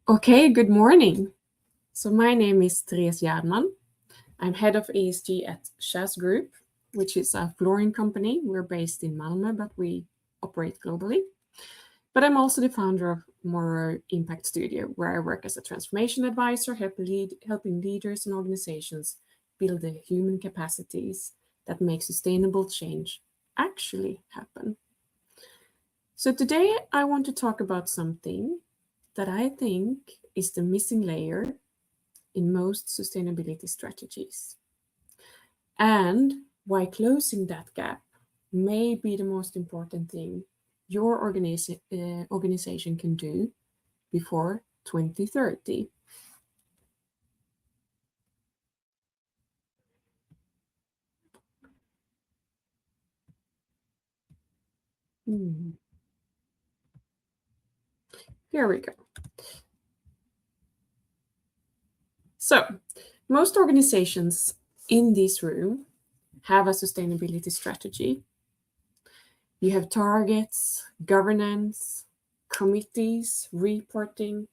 Okay, good morning. So my name is Therese Gerdman. I'm head of ESG at Kährs Group, which is a flooring company. We're based in Malmö, but we operate globally. But I'm also the founder of More Impact Studio, where I work as a transformation advisor, helping leaders and organizations build the human capacities that make sustainable change actually happen. So today I want to talk about something that I think is the missing layer in most sustainability strategies, and why closing that gap may be the most important thing your organization can do before 2030. Here we go. So, most organizations in this room have a sustainability strategy. You have targets, governance, committees, reporting,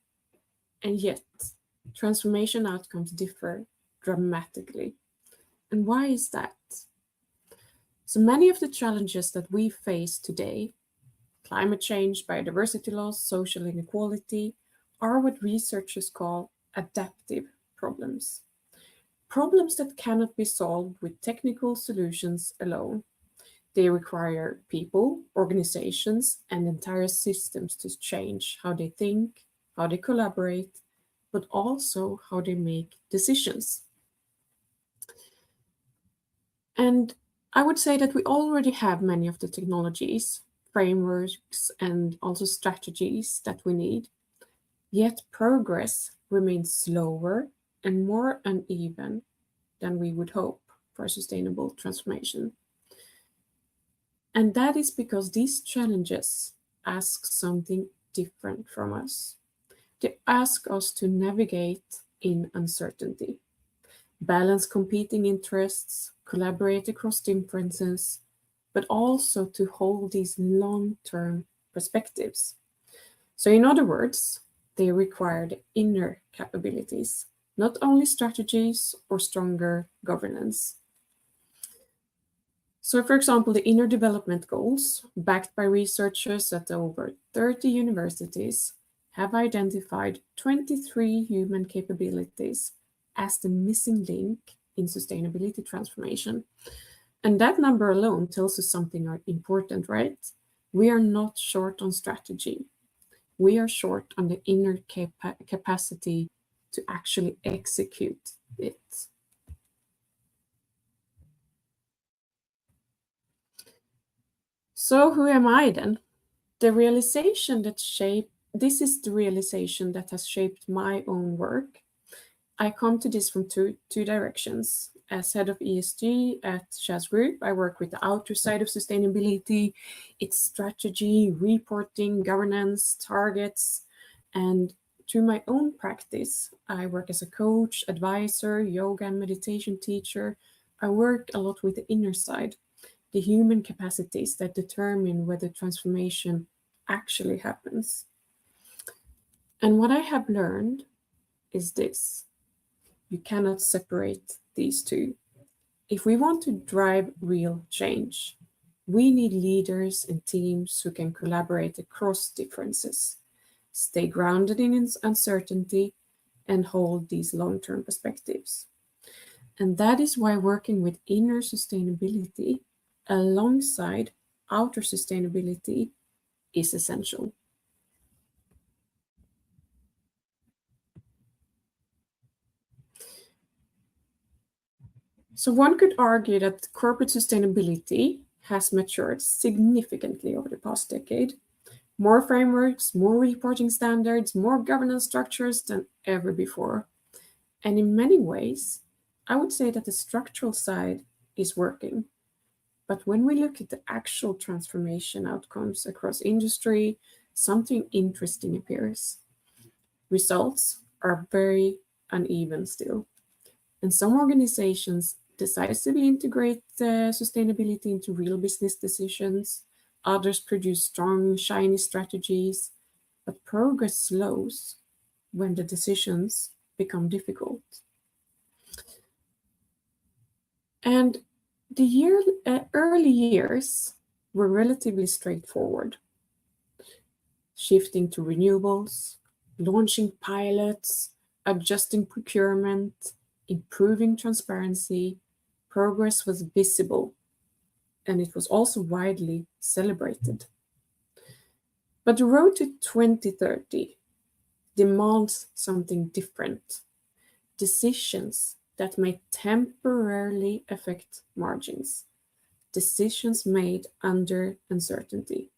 and yet transformation outcomes differ dramatically. And why is that? So many of the challenges that we face today, climate change, biodiversity loss, social inequality, are what researchers call adaptive problems. Problems that cannot be solved with technical solutions alone. They require people, organizations, and entire systems to change how they think, how they collaborate, but also how they make decisions. And I would say that we already have many of the technologies, frameworks, and also strategies that we need, yet progress remains slower and more uneven than we would hope for sustainable transformation. And that is because these challenges ask something different from us. They ask us to navigate in uncertainty, balance competing interests, collaborate across differences, but also to hold these long-term perspectives. So in other words, they require the inner capabilities, not only strategies or stronger governance. So for example, the inner development goals, backed by researchers at over 30 universities, have identified 23 human capabilities as the missing link in sustainability transformation. And that number alone tells us something important, right? We are not short on strategy. We are short on the inner capacity to actually execute it. So who am I then? This is the realization that has shaped my own work. I come to this from two directions. As head of ESG at Kährs Group, I work with the outer side of sustainability. It's strategy, reporting, governance, targets. And through my own practice, I work as a coach, advisor, yoga and meditation teacher. I work a lot with the inner side, the human capacities that determine whether transformation actually happens. And what I have learned is this: you cannot separate these two. If we want to drive real change, we need leaders and teams who can collaborate across differences, stay grounded in uncertainty, and hold these long-term perspectives. And that is why working with inner sustainability alongside outer sustainability is essential. So one could argue that corporate sustainability has matured significantly over the past decade. More frameworks, more reporting standards, more governance structures than ever before. And in many ways, I would say that the structural side is working, But when we look at the actual transformation outcomes across industry, something interesting appears. Results are very uneven still. And some organizations decisively integrate sustainability into real business decisions. Others produce strong, shiny strategies. But progress slows when the decisions become difficult. And the early years were relatively straightforward. Shifting to renewables, launching pilots, adjusting procurement, improving transparency, progress was visible, and it was also widely celebrated. But the road to 2030 demands something different. Decisions that may temporarily affect margins, decisions made under uncertainty,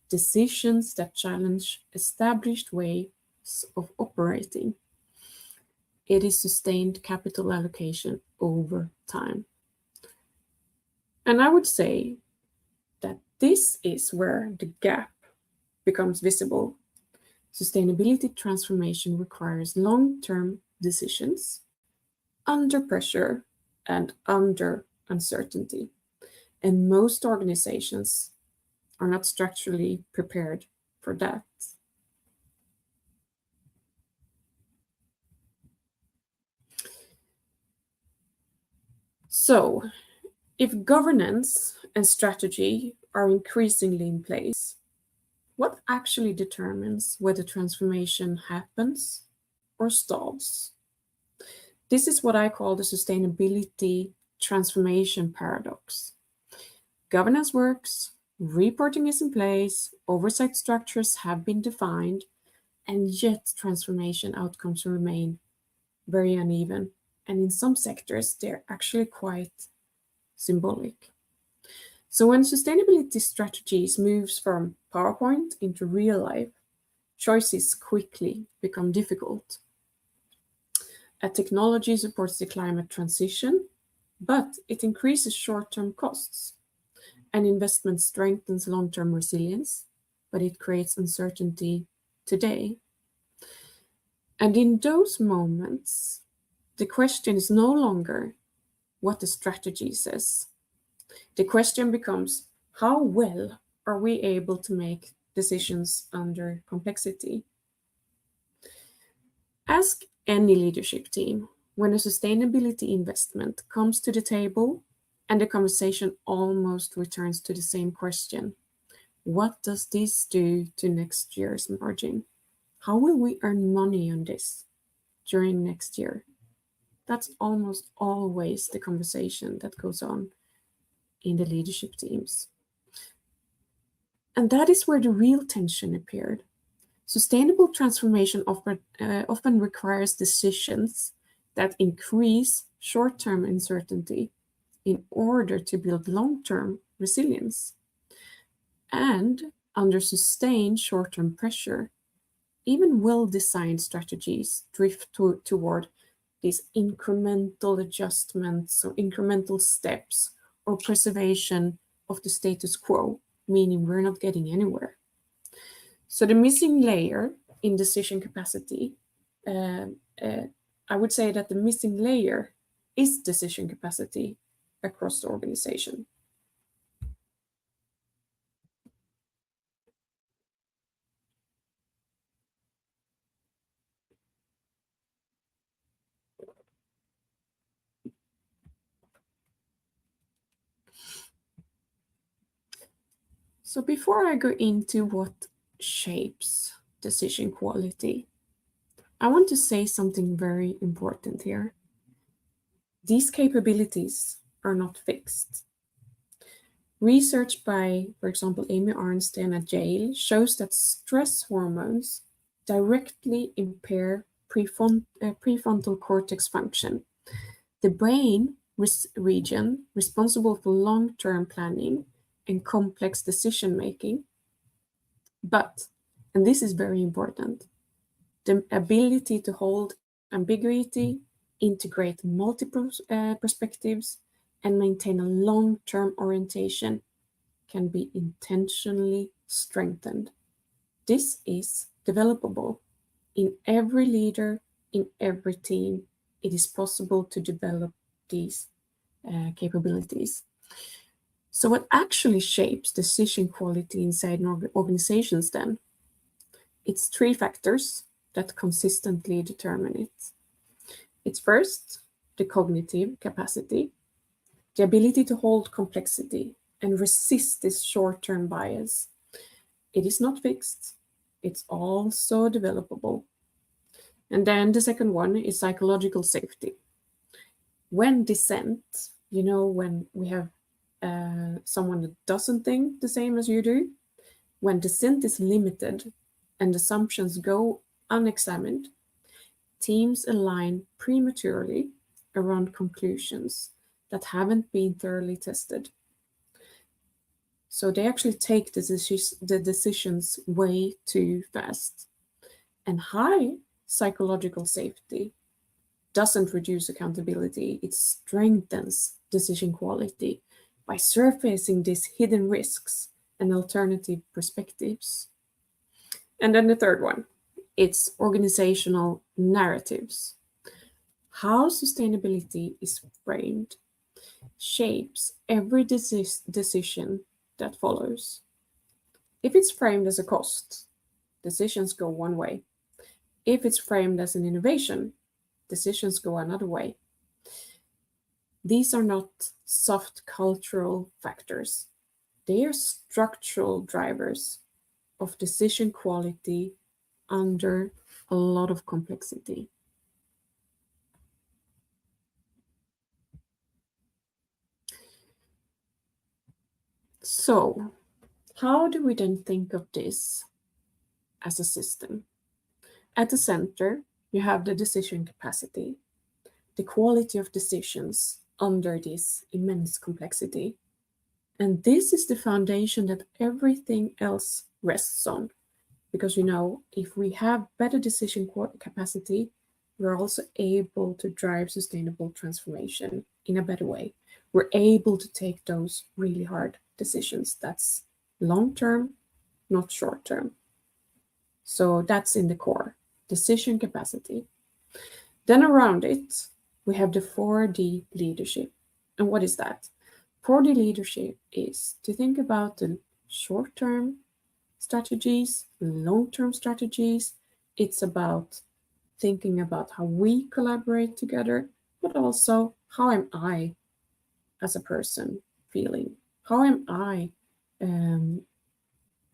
decisions that challenge established ways of operating. It is sustained capital allocation over time. And I would say that this is where the gap becomes visible. Sustainability transformation requires long-term decisions under pressure and under uncertainty. And most organizations are not structurally prepared for that. So, if governance and strategy are increasingly in place, what actually determines whether transformation happens or stalls? This is what I call the sustainability transformation paradox. Governance works, reporting is in place, oversight structures have been defined, and yet transformation outcomes remain very uneven. And in some sectors, they're actually quite symbolic. So when sustainability strategies moves from PowerPoint into real life, choices quickly become difficult. A technology supports the climate transition, but it increases short-term costs. An investment strengthens long-term resilience, but it creates uncertainty today. And in those moments, the question is no longer what the strategy says. The question becomes, how well are we able to make decisions under complexity? Ask any leadership team when a sustainability investment comes to the table and the conversation almost returns to the same question. What does this do to next year's margin? How will we earn money on this during next year? That's almost always the conversation that goes on in the leadership teams. And that is where the real tension appeared. Sustainable transformation often requires decisions that increase short-term uncertainty in order to build long-term resilience. And under sustained short-term pressure, even well-designed strategies drift toward these incremental adjustments or incremental steps or preservation of the status quo, meaning we're not getting anywhere. So the missing layer in decision capacity, I would say that the missing layer is decision capacity across the organization. So before I go into what shapes decision quality, I want to say something very important here. These capabilities are not fixed. Research by, for example, Amy Arnstein at Yale shows that stress hormones directly impair prefrontal cortex function, the brain region responsible for long-term planning and complex decision-making. But, and this is very important, the ability to hold ambiguity, integrate multiple perspectives, and maintain a long-term orientation can be intentionally strengthened. This is developable. In every leader, in every team, it is possible to develop these capabilities. So what actually shapes decision quality inside organizations then? It's three factors that consistently determine it. It's first, the cognitive capacity, the ability to hold complexity and resist this short-term bias. It is not fixed, it's also developable. And then the second one is psychological safety. When dissent, when we have someone that doesn't think the same as you do, when dissent is limited and assumptions go unexamined, teams align prematurely around conclusions that haven't been thoroughly tested. So they actually take the decisions way too fast. And high psychological safety doesn't reduce accountability, it strengthens decision quality by surfacing these hidden risks and alternative perspectives. And then the third one, it's organizational narratives. How sustainability is framed shapes every decision that follows. If it's framed as a cost, decisions go one way. If it's framed as an innovation, decisions go another way. These are not soft cultural factors. They are structural drivers of decision quality under a lot of complexity. So, how do we then think of this as a system? At the center, you have the decision capacity, the quality of decisions under this immense complexity. And this is the foundation that everything else rests on. Because, if we have better decision capacity, we're also able to drive sustainable transformation in a better way. We're able to take those really hard decisions. That's long-term, not short-term. So that's in the core, decision capacity. Then around it, we have the 4D leadership. And what is that? 4D leadership is to think about the short-term strategies, long-term strategies. It's about thinking about how we collaborate together, but also how am I as a person feeling? How am I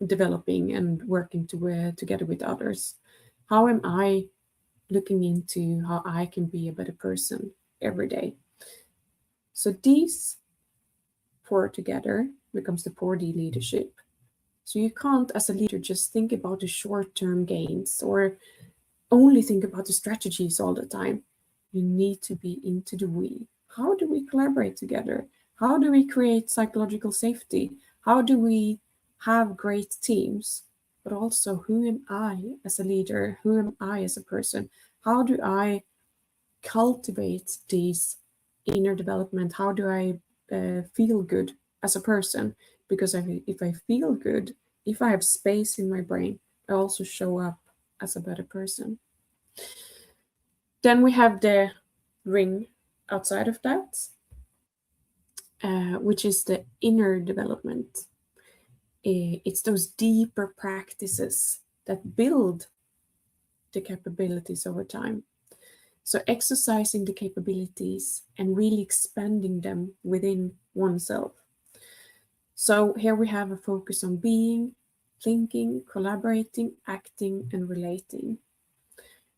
developing and working together with others? How am I looking into how I can be a better person every day? So these four together becomes the 4D leadership. So you can't, as a leader, just think about the short-term gains or only think about the strategies all the time. You need to be into the we. How do we collaborate together? How do we create psychological safety? How do we have great teams? But also, who am I as a leader? Who am I as a person? How do I cultivate these inner development? How do I feel good as a person? Because if I feel good, if I have space in my brain, I also show up as a better person. Then we have the ring outside of that, which is the inner development. It's those deeper practices that build the capabilities over time. So exercising the capabilities and really expanding them within oneself. So here we have a focus on being, thinking, collaborating, acting, and relating.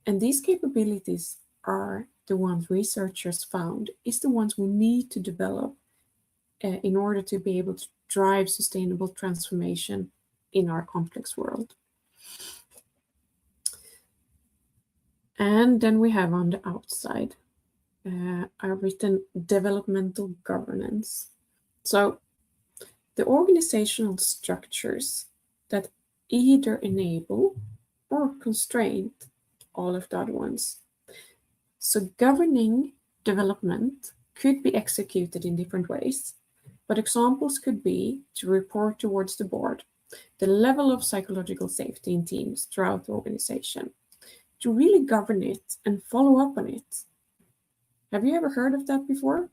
And these capabilities are the ones researchers found is the ones we need to develop in order to be able to drive sustainable transformation in our complex world. And then we have on the outside, I've written developmental governance. So the organizational structures that either enable or constrain all of the other ones. So governing development could be executed in different ways, but examples could be to report towards the board the level of psychological safety in teams throughout the organization, to really govern it and follow up on it. Have you ever heard of that before?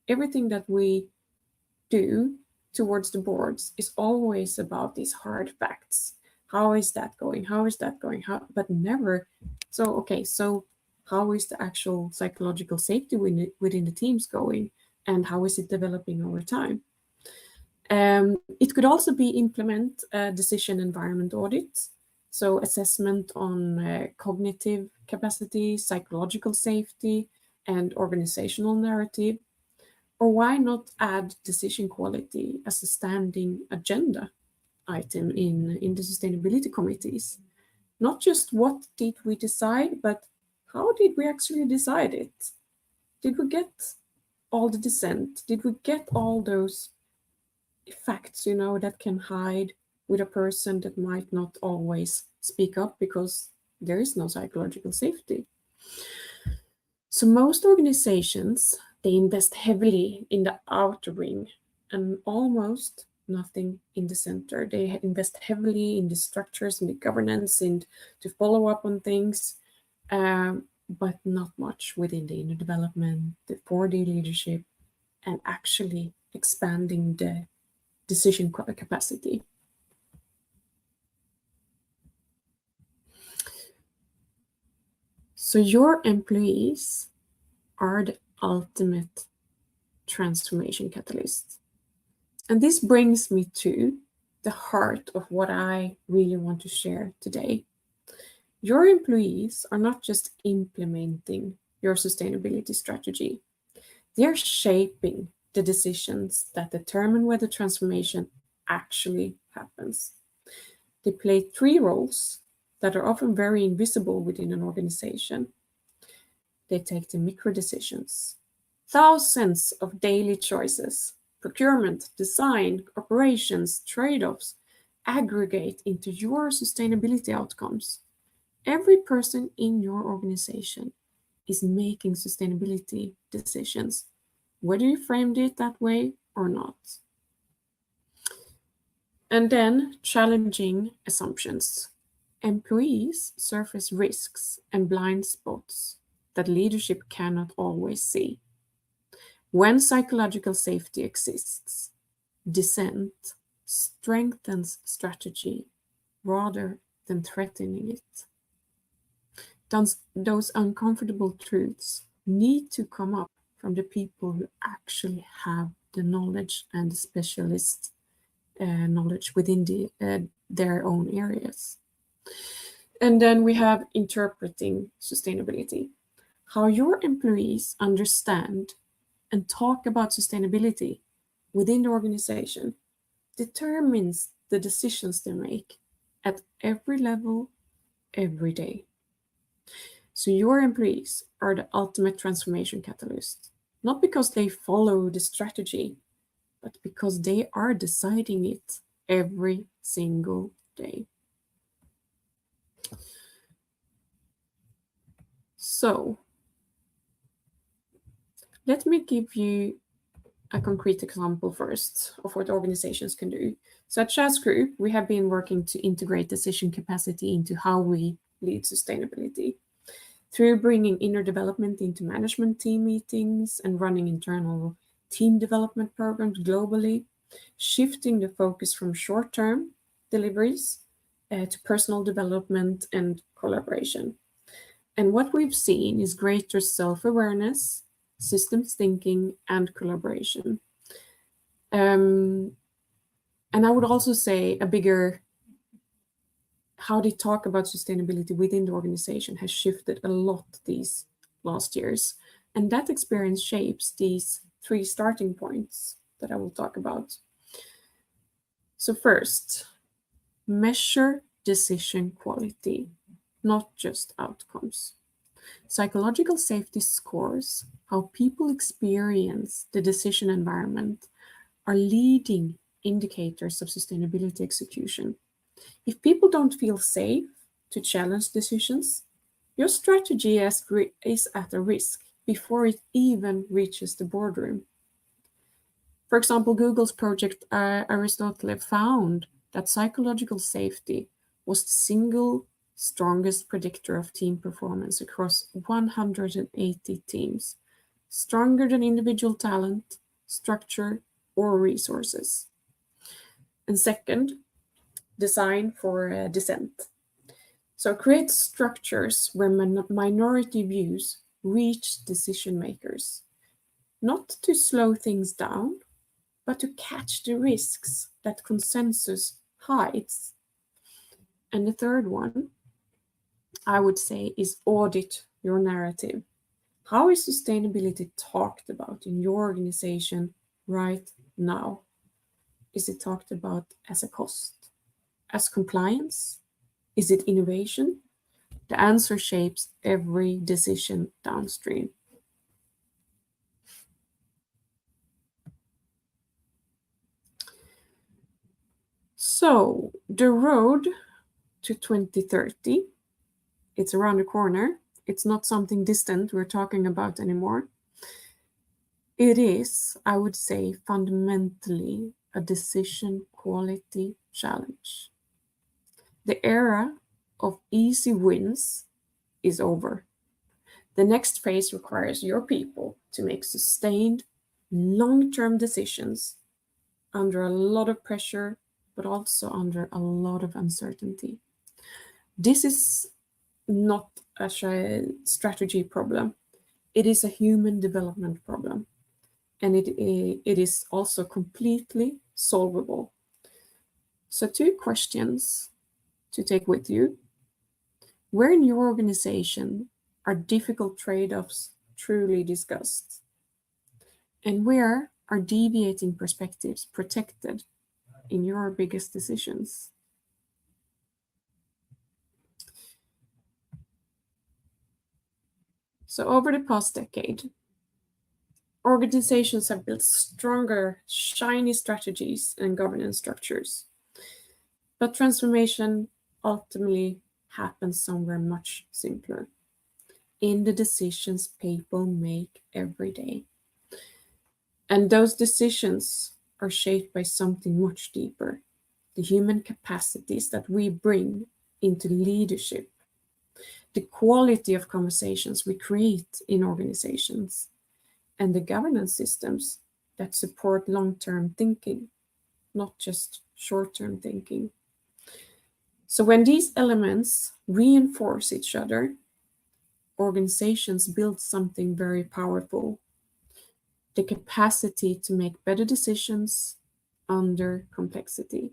Everything that we do towards the boards is always about these hard facts. How is that going? How is that going? But never. So how is the actual psychological safety within the teams going, and how is it developing over time? It could also be implement a decision environment audit, so assessment on cognitive capacity, psychological safety, and organizational narrative. Or why not add decision quality as a standing agenda item in the sustainability committees? Not just what did we decide, but how did we actually decide it? Did we get all the dissent? Did we get all those facts, that can hide with a person that might not always speak up because there is no psychological safety? So most organizations, they invest heavily in the outer ring and almost nothing in the center. They invest heavily in the structures and the governance and to follow up on things, but not much within the inner development, the 4D leadership, and actually expanding the decision capacity. So your employees are the ultimate transformation catalyst. And this brings me to the heart of what I really want to share today. Your employees are not just implementing your sustainability strategy. They're shaping the decisions that determine whether transformation actually happens. They play 3 roles that are often very invisible within an organization. They take the micro decisions, thousands of daily choices, procurement, design, operations, trade-offs, aggregate into your sustainability outcomes. Every person in your organization is making sustainability decisions, whether you framed it that way or not. And then challenging assumptions. Employees surface risks and blind spots that leadership cannot always see. When psychological safety exists, dissent strengthens strategy rather than threatening it. Those uncomfortable truths need to come up from the people who actually have the knowledge and the specialist knowledge within their own areas. And then we have interpreting sustainability. How your employees understand and talk about sustainability within the organization determines the decisions they make at every level, every day. So your employees are the ultimate transformation catalyst, not because they follow the strategy, but because they are deciding it every single day. So, let me give you a concrete example first of what organizations can do. So at Kährs Group, we have been working to integrate decision capacity into how we lead sustainability through bringing inner development into management team meetings and running internal team development programs globally, shifting the focus from short-term deliveries to personal development and collaboration. And what we've seen is greater self-awareness, systems thinking, and collaboration. And I would also say how they talk about sustainability within the organization has shifted a lot these last years. And that experience shapes these 3 starting points that I will talk about. So first, measure decision quality, not just outcomes. Psychological safety scores, how people experience the decision environment, are leading indicators of sustainability execution. If people don't feel safe to challenge decisions, your strategy is at a risk. before it even reaches the boardroom. For example, Google's project Aristotle found that psychological safety was the single strongest predictor of team performance across 180 teams, stronger than individual talent, structure, or resources. And second, design for dissent. So create structures where minority views reach decision makers, not to slow things down, but to catch the risks that consensus hides. And the third one, I would say, is audit your narrative. How is sustainability talked about in your organization right now? Is it talked about as a cost, as compliance? Is it innovation? The answer shapes every decision downstream. So, the road to 2030, it's around the corner. It's not something distant we're talking about anymore. It is, I would say, fundamentally a decision quality challenge. The era of easy wins is over. The next phase requires your people to make sustained, long-term decisions under a lot of pressure, but also under a lot of uncertainty. This is not a strategy problem. It is a human development problem. And it is also completely solvable. So 2 questions to take with you. Where in your organization are difficult trade-offs truly discussed? And where are deviating perspectives protected in your biggest decisions? So over the past decade, organizations have built stronger, shiny strategies and governance structures. But transformation ultimately happens somewhere much simpler, in the decisions people make every day. And those decisions are shaped by something much deeper, the human capacities that we bring into leadership, the quality of conversations we create in organizations, and the governance systems that support long-term thinking, not just short-term thinking. So when these elements reinforce each other, organizations build something very powerful, the capacity to make better decisions under complexity.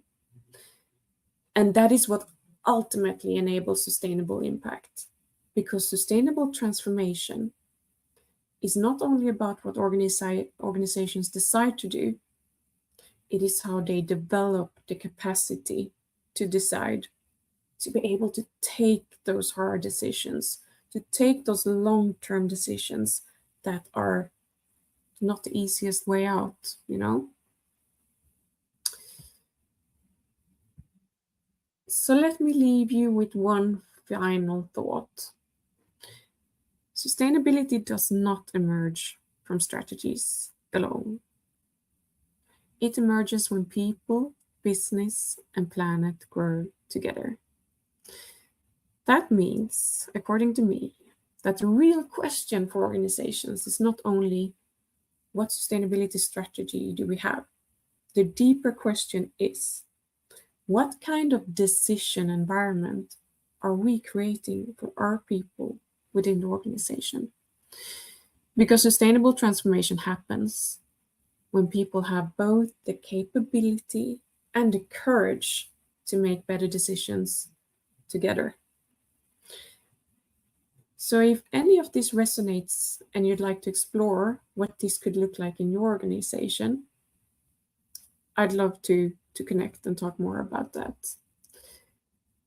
And that is what ultimately enables sustainable impact, because sustainable transformation is not only about what organizations decide to do, it is how they develop the capacity to decide, to be able to take those hard decisions, to take those long-term decisions that are not the easiest way out, you know? So let me leave you with one final thought. Sustainability does not emerge from strategies alone. It emerges when people, business, and planet grow together. That means, according to me, that the real question for organizations is not only what sustainability strategy do we have? The deeper question is, what kind of decision environment are we creating for our people within the organization? Because sustainable transformation happens when people have both the capability and the courage to make better decisions together. So if any of this resonates and you'd like to explore what this could look like in your organization, I'd love to connect and talk more about that.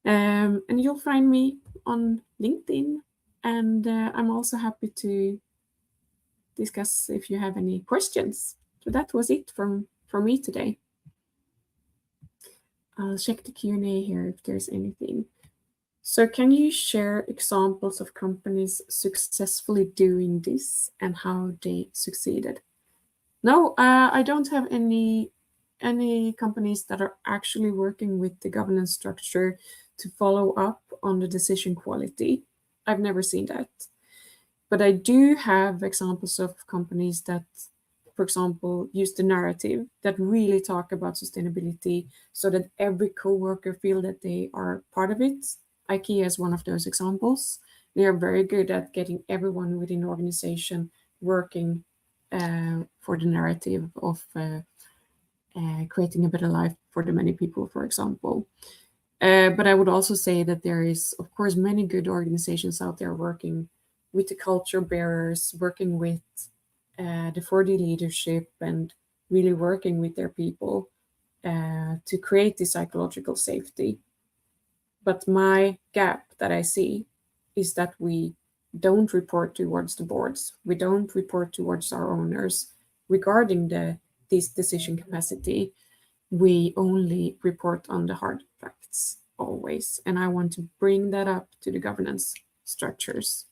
And you'll find me on LinkedIn, and I'm also happy to discuss if you have any questions. So that was it from me today. I'll check the Q&A here if there's anything. So can you share examples of companies successfully doing this and how they succeeded? No, I don't have any companies that are actually working with the governance structure to follow up on the decision quality. I've never seen that. But I do have examples of companies that, for example, use the narrative that really talk about sustainability so that every coworker feel that they are part of it. IKEA is one of those examples. They are very good at getting everyone within the organization working for the narrative of creating a better life for the many people, for example. But I would also say that there is, of course, many good organizations out there working with the culture bearers, working with the 4D leadership, and really working with their people to create the psychological safety. But my gap that I see is that we don't report towards the boards, we don't report towards our owners regarding this decision capacity. We only report on the hard facts always. And I want to bring that up to the governance structures.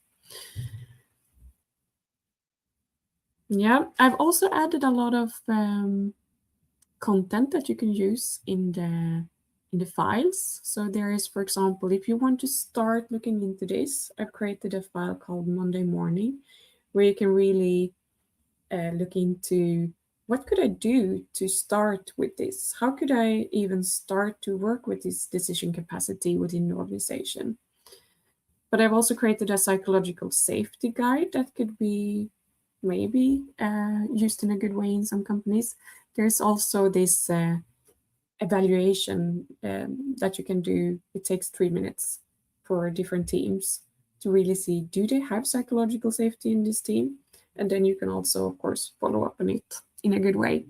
Yeah, I've also added a lot of content that you can use in the files. So there is, for example, if you want to start looking into this, I've created a file called Monday Morning, where you can really look into what could I do to start with this? How could I even start to work with this decision capacity within the organization? But I've also created a psychological safety guide that could be maybe used in a good way in some companies. There's also this evaluation that you can do. It takes 3 minutes for different teams to really see, do they have psychological safety in this team? And then you can also, of course, follow up on it in a good way.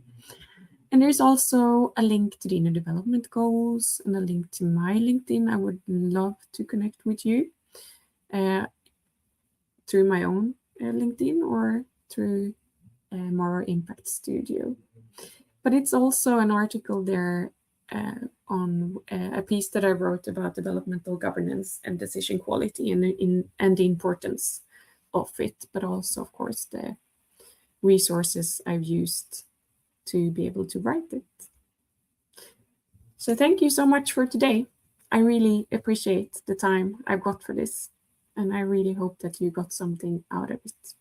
And there's also a link to the inner development goals and a link to my LinkedIn. I would love to connect with you through my own LinkedIn or through Moral Impact Studio. But it's also an article there on a piece that I wrote about developmental governance and decision quality and the importance of it, but also, of course, the resources I've used to be able to write it. So thank you so much for today. I really appreciate the time I've got for this, and I really hope that you got something out of it.